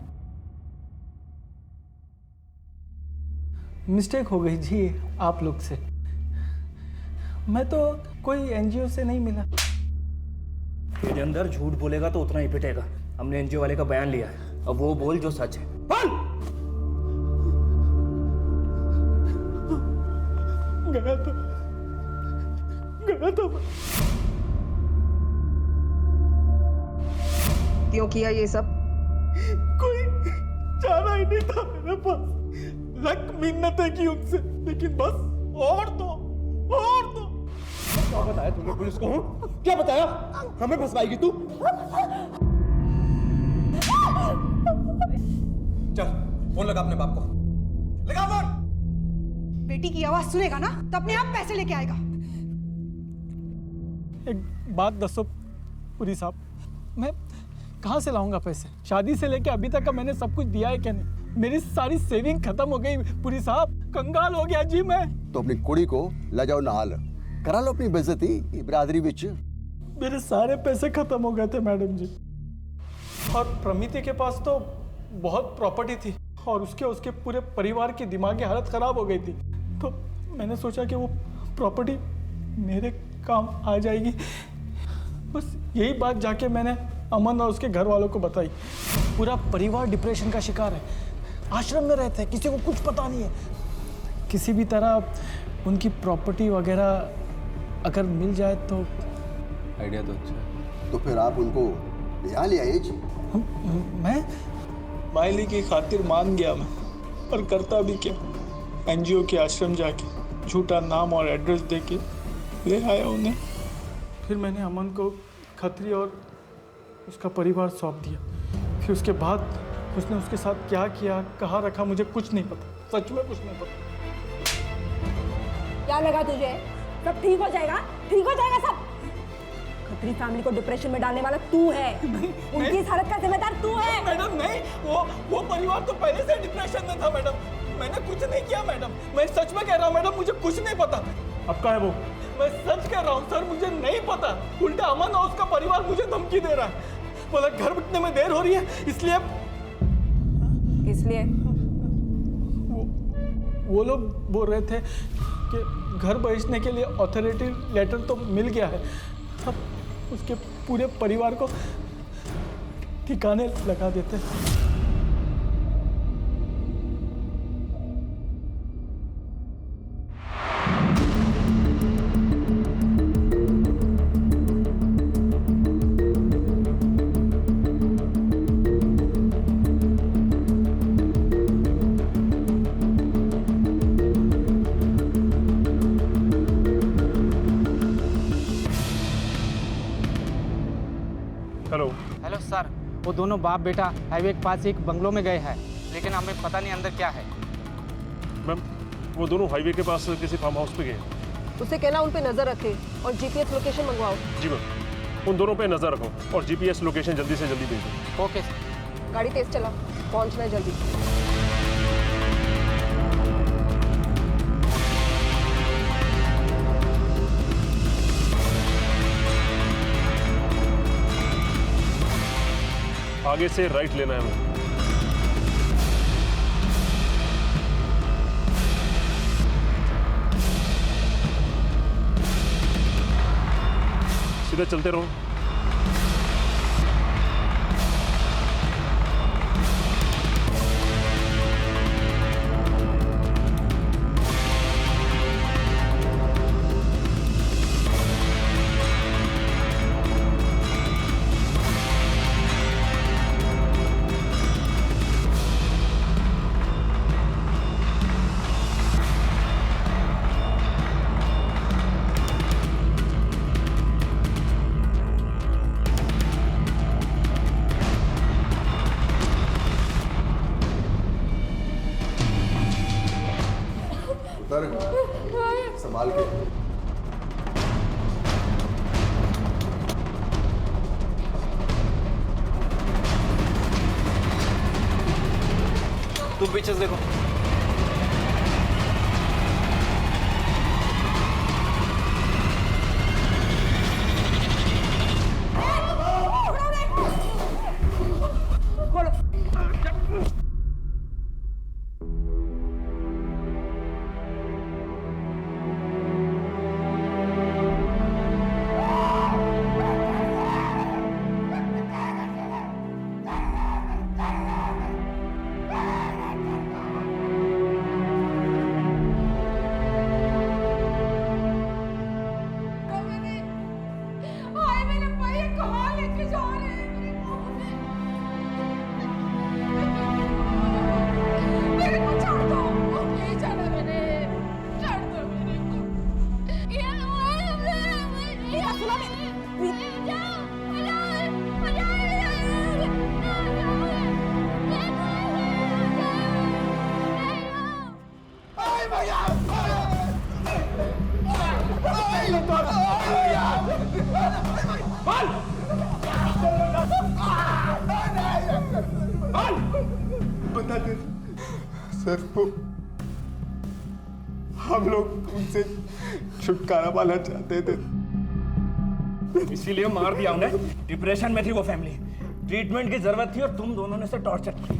मिस्टेक हो गई जी आप लोग से। मैं तो कोई एनजीओ से नहीं मिला। अंदर झूठ बोलेगा तो उतना ही पिटेगा। हमने एनजीओ वाले का बयान लिया है, अब वो बोल जो सच है। बोल! गया था क्यों किया ये सब? कोई चारा ही नहीं था मेरे पास। लक मिन्नतें की उनसे, लेकिन बस और दो। क्या बताया तुमने पुलिस को? क्या बताया? हमें फंसवाएगी तू? चल फोन लगा अपने बाप को, लगा फोन। बेटी की आवाज सुनेगा ना तो अपने आप पैसे लेके आएगा। एक बात दसो पुरी साहब, मैं कहाँ से लाऊंगा पैसे? शादी से लेके अभी तक का मैंने सब कुछ दिया है क्या नहीं? मेरी सारी सेविंग खत्म हो गई पुरी साहब, कंगाल हो गया जी मैं। तो अपनी कुड़ी को ले जाओ नहाल, करा लो अपनी बेइज्जती बिरादरी बिच। मेरे सारे पैसे खत्म हो गए थे मैडम जी, और प्रमिति के पास तो बहुत प्रॉपर्टी थी और उसके पूरे परिवार की दिमागी हालत खराब हो गई थी। तो मैंने सोचा कि वो प्रॉपर्टी मेरे काम आ जाएगी। बस यही बात जाके मैंने अमन और उसके घर वालों को बताई। पूरा परिवार डिप्रेशन का शिकार है, आश्रम में रहते हैं, किसी को कुछ पता नहीं है। किसी भी तरह उनकी प्रॉपर्टी वगैरह अगर मिल जाए तो। आइडिया तो अच्छा है। तो फिर आप उनको यहाँ ले आइए जी। मैं माइली की खातिर मान गया मैं, पर करता भी क्या? एनजीओ के आश्रम जाके झूठा नाम और एड्रेस देके ले आया उन्हें। फिर मैंने अमन को खत्री और उसका परिवार सौंप दिया। फिर उसके बाद उसने उसके साथ क्या किया, कहाँ रखा, मुझे कुछ नहीं पता, सच में कुछ नहीं पता। क्या लगा तुझे? सब ठीक हो जाएगा, ठीक हो जाएगा सब। खत्री फैमिली को डिप्रेशन में डालने वाला तू है। उनकी इस हालत का जिम्मेदार तू है। मैडम नहीं, वो परिवार तो पहले से डिप्रेशन में था मैडम। मैंने कुछ नहीं किया मैडम, मैं सच में कह रहा हूँ मैडम, मुझे कुछ नहीं पता। अब कहाँ है वो? मैं सच कह रहा हूँ सर, मुझे नहीं पता। उल्टा अमन और उसका परिवार मुझे धमकी दे रहा है, बोला घर बिकने में देर हो रही है, इसलिए वो लोग बोल रहे थे कि घर बेचने के लिए अथॉरिटी लेटर तो मिल गया है, अब उसके पूरे परिवार को ठिकाने लगा देते। हेलो सर, वो दोनों बाप बेटा हाईवे के पास एक बंगलो में गए हैं, लेकिन हमें पता नहीं अंदर क्या है। मैम, वो दोनों हाईवे के पास किसी फार्म हाउस पे गए। उसे कहना उन पे नजर रखे और जीपीएस लोकेशन मंगवाओ। जी मैम, उन दोनों पे नजर रखो और जीपीएस लोकेशन जल्दी से जल्दी भेज दो। Okay sir. गाड़ी तेज चला, पहुंचना है जल्दी। आगे से राइट लेना है हमें। सीधा चलते रहो। संभाल के। तुम पीछे से देखो। ना दे। सर वो हम लोग उनसे छुटकारा पाना चाहते थे, इसीलिए मार दिया उन्हें। डिप्रेशन में थी वो फैमिली, ट्रीटमेंट की जरूरत थी और तुम दोनों ने उसे टॉर्चर किया।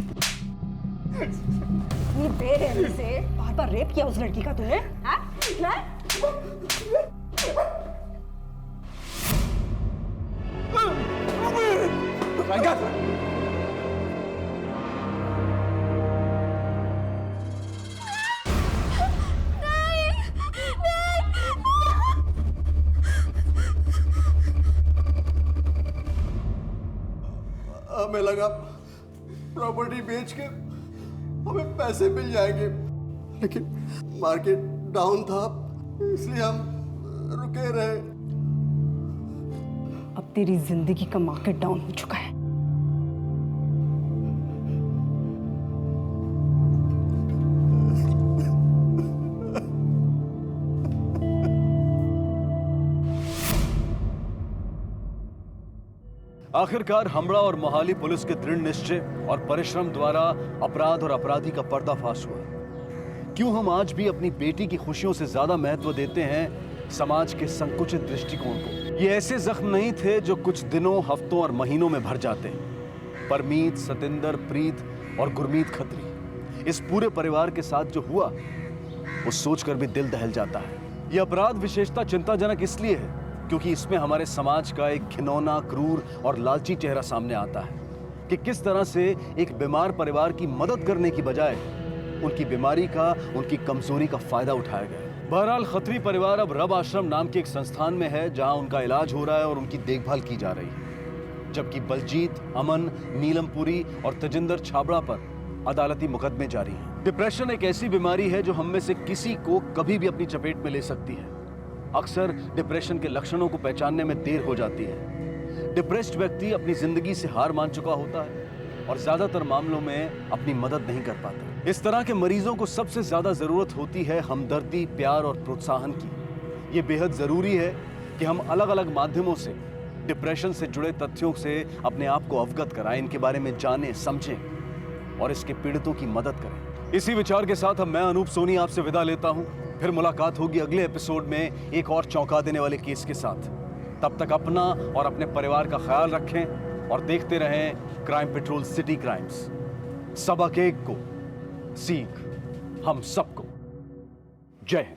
ये बेरहमी से बार बार रेप किया उस लड़की का तूने? हाँ? हमें लगा प्रॉपर्टी बेच के हमें पैसे मिल जाएंगे, लेकिन मार्केट डाउन था इसलिए हम रुके रहे। अब तेरी जिंदगी का मार्केट डाउन हो चुका है। आखिरकार हमड़ा और मोहाली पुलिस के दृढ़ निश्चय और परिश्रम द्वारा अपराध और अपराधी का पर्दाफाश हुआ। क्यों हम आज भी अपनी बेटी की खुशियों से ज्यादा महत्व देते हैं समाज के संकुचित दृष्टिकोण को? ये ऐसे जख्म नहीं थे जो कुछ दिनों, हफ्तों और महीनों में भर जाते। परमीत, सतिंदर, प्रीत और गुरमीत खत्री, इस पूरे परिवार के साथ जो हुआ वो सोचकर भी दिल दहल जाता है। ये अपराध विशेषता चिंताजनक इसलिए है क्योंकि इसमें हमारे समाज का एक घिनौना, क्रूर और लालची चेहरा सामने आता है कि किस तरह से एक बीमार परिवार की मदद करने की बजाय उनकी बीमारी का, उनकी कमजोरी का फायदा उठाया गया। बहरहाल खत्री परिवार अब रब आश्रम नाम के एक संस्थान में है जहां उनका इलाज हो रहा है और उनकी देखभाल की जा रही है, जबकि बलजीत, अमन, नीलमपुरी और तेजिंदर छाबड़ा पर अदालती मुकदमे जारी हैं। डिप्रेशन एक ऐसी बीमारी है जो हम में से किसी को कभी भी अपनी चपेट में ले सकती है। अक्सर डिप्रेशन के लक्षणों को पहचानने में देर हो जाती है। डिप्रेस्ड व्यक्ति अपनी जिंदगी से हार मान चुका होता है और ज्यादातर मामलों में अपनी मदद नहीं कर पाता। इस तरह के मरीजों को सबसे ज्यादा जरूरत होती है हमदर्दी, प्यार और प्रोत्साहन की। ये बेहद जरूरी है कि हम अलग अलग माध्यमों से डिप्रेशन से जुड़े तथ्यों से अपने आप को अवगत कराएं, इनके बारे में जानें, समझें और इसके पीड़ितों की मदद करें। इसी विचार के साथ अब मैं अनूप सोनी आपसे विदा लेता हूं। फिर मुलाकात होगी अगले एपिसोड में एक और चौंका देने वाले केस के साथ। तब तक अपना और अपने परिवार का ख्याल रखें और देखते रहें क्राइम पेट्रोल सिटी क्राइम्स। सबक एक को, सीख हम सबको। जय हिंद।